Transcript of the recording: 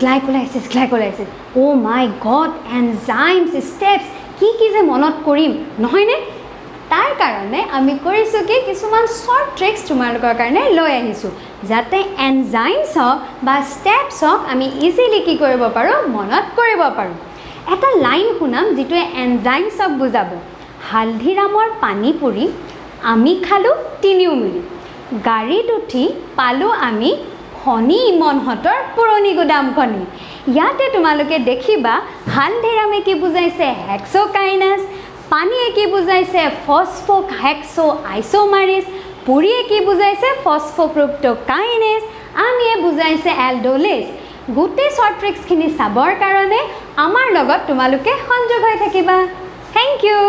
glycolysis ও মাই god enzymes steps কি যে মনত কৰিম নহয়নে তাৰ কাৰণে আমি কৰিছোঁ কি কিছুমান শ্বৰ্ট ট্ৰিক্স তোমালোকৰ কাৰণে লৈ আহিছোঁ যাতে এনজাইমছ হওক বা ষ্টেপছ হওক আমি ইজিলি কি কৰিব পাৰোঁ মনত কৰিব পাৰোঁ এটা লাইন শুনাম যিটোৱে এনজাইমছক বুজাব হালধিৰামৰ পানী পুৰি আমি খালোঁ তিনিও মিলি গাড়ীত উঠি পালোঁ আমি খনি ইমনহঁতৰ পুৰণি গুদামখনি ইয়াতে তোমালোকে দেখিবা হালধিৰামে কি বুজাইছে হেক্সোকাইনাছ পানীয়ে কি বুজাইছে ফস্ফোহেক্সো আইসোমাৰিছ পুৰিয়ে কি বুজাইছে ফস্ফোক্ৰিপ্টোকাইনেছ আমিয়ে বুজাইছে এলডোলেছ গোটেই শ্বৰ্ট ট্ৰিক্সখিনি চাবৰ কাৰণে আমাৰ লগত তোমালোকে সংযোগ হৈ থাকিবা থেংক ইউ